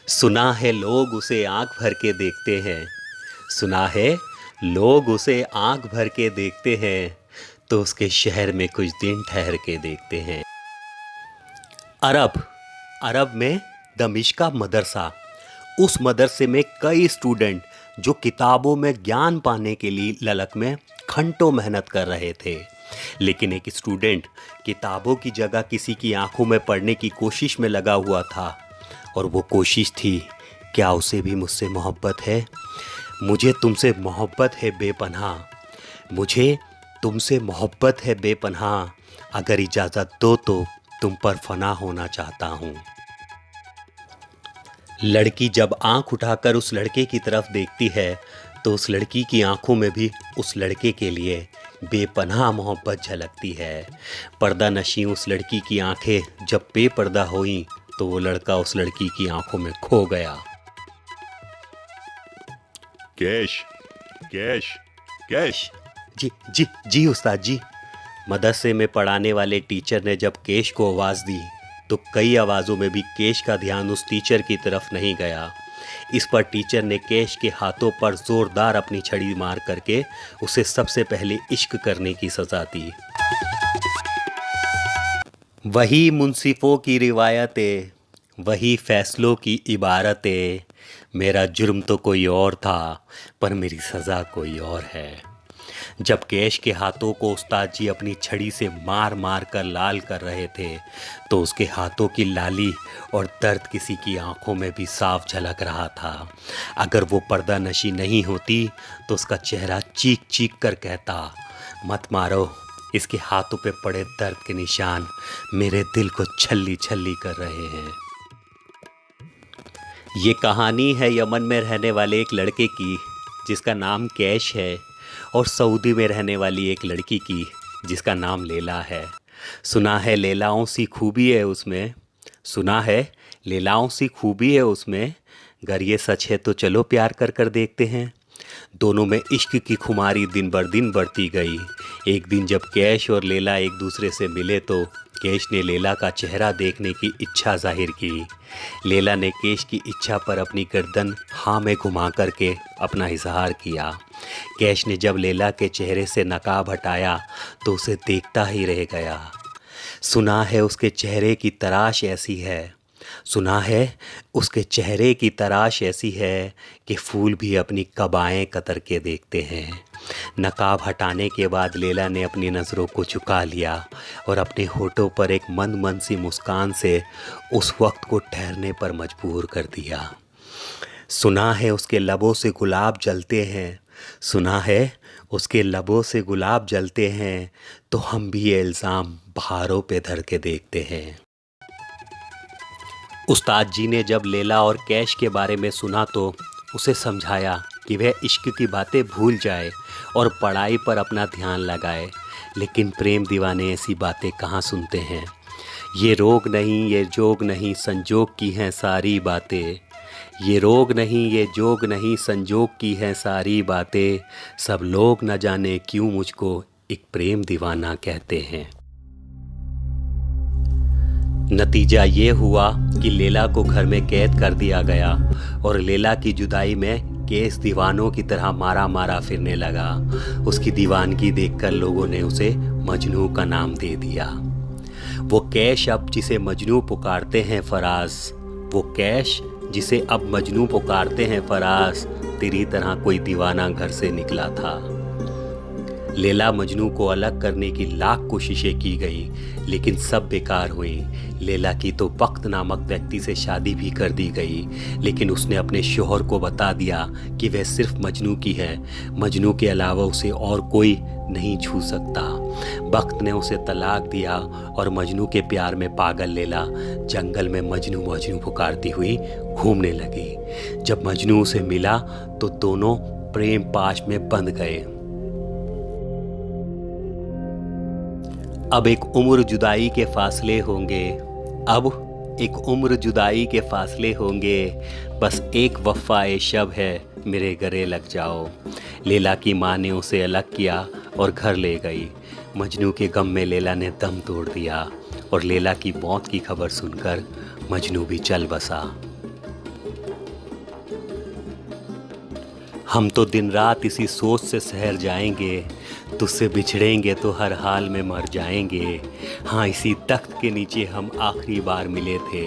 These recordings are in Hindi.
सुना है लोग उसे आंख भर के देखते हैं। सुना है लोग उसे आंख भर के देखते हैं, तो उसके शहर में कुछ दिन ठहर के देखते हैं। अरब अरब में दमिश्का मदरसा। उस मदरसे में कई स्टूडेंट जो किताबों में ज्ञान पाने के लिए ललक में घंटों मेहनत कर रहे थे, लेकिन एक स्टूडेंट किताबों की जगह किसी की आंखों में पढ़ने की कोशिश में लगा हुआ था। और वो कोशिश थी, क्या उसे भी मुझसे मोहब्बत है? मुझे तुमसे मोहब्बत है बेपनाह, मुझे तुमसे मोहब्बत है बेपनाह, अगर इजाज़त दो तो तुम पर फना होना चाहता हूँ। लड़की जब आंख उठाकर उस लड़के की तरफ देखती है तो उस लड़की की आंखों में भी उस लड़के के लिए बेपनाह मोहब्बत झलकती है। पर्दा नशी उस लड़की की आंखें जब बेपर्दा हुई तो वो लड़का उस लड़की की आंखों में खो गया। Cash cash cash. जी जी जी उस्ताद जी। मदरसे में पढ़ाने वाले टीचर ने जब केश को आवाज़ दी तो कई आवाज़ों में भी केश का ध्यान उस टीचर की तरफ नहीं गया। इस पर टीचर ने केश के हाथों पर ज़ोरदार अपनी छड़ी मार करके उसे सबसे पहले इश्क करने की सज़ा दी। वही मुंसिफ़ों की रिवायतें, वही फ़ैसलों की इबारतें, मेरा जुर्म तो कोई और था पर मेरी सज़ा कोई और है। जब केश के हाथों को उस्ताद जी अपनी छड़ी से मार मार कर लाल कर रहे थे तो उसके हाथों की लाली और दर्द किसी की आंखों में भी साफ झलक रहा था। अगर वो पर्दा नशी नहीं होती तो उसका चेहरा चीख चीख कर कहता, मत मारो, इसके हाथों पे पड़े दर्द के निशान मेरे दिल को छल्ली छल्ली कर रहे हैं। ये कहानी है यमन में रहने वाले एक लड़के की जिसका नाम कैश है, और सऊदी में रहने वाली एक लड़की की जिसका नाम लैला है। सुना है लैलाओं सी खूबी है उसमें, सुना है लैलाओं सी खूबी है उसमें, अगर ये सच है तो चलो प्यार कर कर देखते हैं। दोनों में इश्क की खुमारी दिन बर दिन बढ़ती गई। एक दिन जब कैश और लैला एक दूसरे से मिले तो कैश ने लैला का चेहरा देखने की इच्छा जाहिर की। लैला ने कैश की इच्छा पर अपनी गर्दन हाँ में घुमा करके अपना इजहार किया। कैश ने जब लैला के चेहरे से नकाब हटाया तो उसे देखता ही रह गया। सुना है उसके चेहरे की तराश ऐसी है, सुना है उसके चेहरे की तराश ऐसी है कि फूल भी अपनी कबाएं कतर के देखते हैं। नकाब हटाने के बाद लैला ने अपनी नज़रों को झुका लिया और अपने होठों पर एक मंद मंद सी मुस्कान से उस वक्त को ठहरने पर मजबूर कर दिया। सुना है उसके लबों से गुलाब जलते हैं, सुना है उसके लबों से गुलाब जलते हैं, तो हम भी ये इल्ज़ाम बहारों पे धर के देखते हैं। उस्ताद जी ने जब लैला और कैश के बारे में सुना तो उसे समझाया कि वह इश्क की बातें भूल जाए और पढ़ाई पर अपना ध्यान लगाए, लेकिन प्रेम दीवाने ऐसी बातें कहाँ सुनते हैं। ये रोग नहीं ये जोग नहीं संजोग की हैं सारी बातें, ये रोग नहीं ये जोग नहीं संजोग की हैं सारी बातें, सब लोग न जाने क्यों मुझको एक प्रेम दीवाना कहते हैं। नतीजा ये हुआ कि लैला को घर में कैद कर दिया गया और लैला की जुदाई में केस दीवानों की तरह मारा मारा फिरने लगा। उसकी दीवानगी देखकर लोगों ने उसे मजनू का नाम दे दिया। वो कैश अब जिसे मजनू पुकारते हैं फराज, वो कैश जिसे अब मजनू पुकारते हैं फराज, तेरी तरह कोई दीवाना घर से निकला था। लैला मजनू को अलग करने की लाख कोशिशें की गई लेकिन सब बेकार हुई। लैला की तो वक्त नामक व्यक्ति से शादी भी कर दी गई, लेकिन उसने अपने शोहर को बता दिया कि वह सिर्फ मजनू की है, मजनू के अलावा उसे और कोई नहीं छू सकता। वक्त ने उसे तलाक दिया और मजनू के प्यार में पागल लैला जंगल में मजनू मजनू पुकारती हुई घूमने लगी। जब मजनू उसे मिला तो दोनों प्रेम पाश में बंध गए। अब एक उम्र जुदाई के फासले होंगे, अब एक उम्र जुदाई के फासले होंगे, बस एक वफ़ाए शब है मेरे गले लग जाओ। लैला की माँ ने उसे अलग किया और घर ले गई। मजनू के गम में लैला ने दम तोड़ दिया और लैला की मौत की खबर सुनकर मजनू भी चल बसा। हम तो दिन रात इसी सोच से शहर जाएंगे, तुझसे बिछड़ेंगे तो हर हाल में मर जाएंगे। हाँ, इसी तख्त के नीचे हम आखिरी बार मिले थे,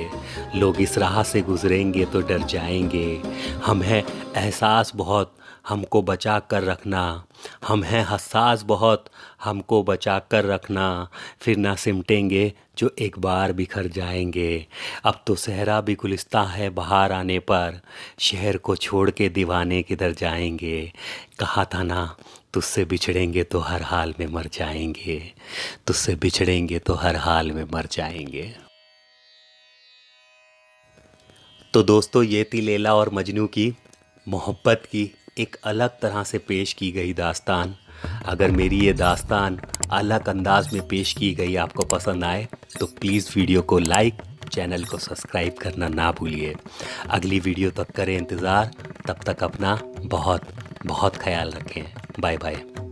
लोग इस राह से गुजरेंगे तो डर जाएंगे। हम हैं एहसास बहुत, हमको बचा कर रखना, हम हैं हसास बहुत, हमको बचा कर रखना। फिर ना सिमटेंगे जो एक बार बिखर जाएंगे। अब तो सहरा भी गुलिस्तां है बहार आने पर, शहर को छोड़ के दीवाने किधर जाएंगे। कहा था ना तुझसे बिछड़ेंगे तो हर हाल में मर जाएंगे, तुझसे बिछड़ेंगे तो हर हाल में मर जाएंगे। तो दोस्तों, ये थी लैला और मजनू की मोहब्बत की एक अलग तरह से पेश की गई दास्तान। अगर मेरी ये दास्तान अलग अंदाज में पेश की गई आपको पसंद आए तो प्लीज़ वीडियो को लाइक, चैनल को सब्सक्राइब करना ना भूलिए। अगली वीडियो तक करें इंतज़ार, तब तक अपना बहुत बहुत ख्याल रखें। Bye bye.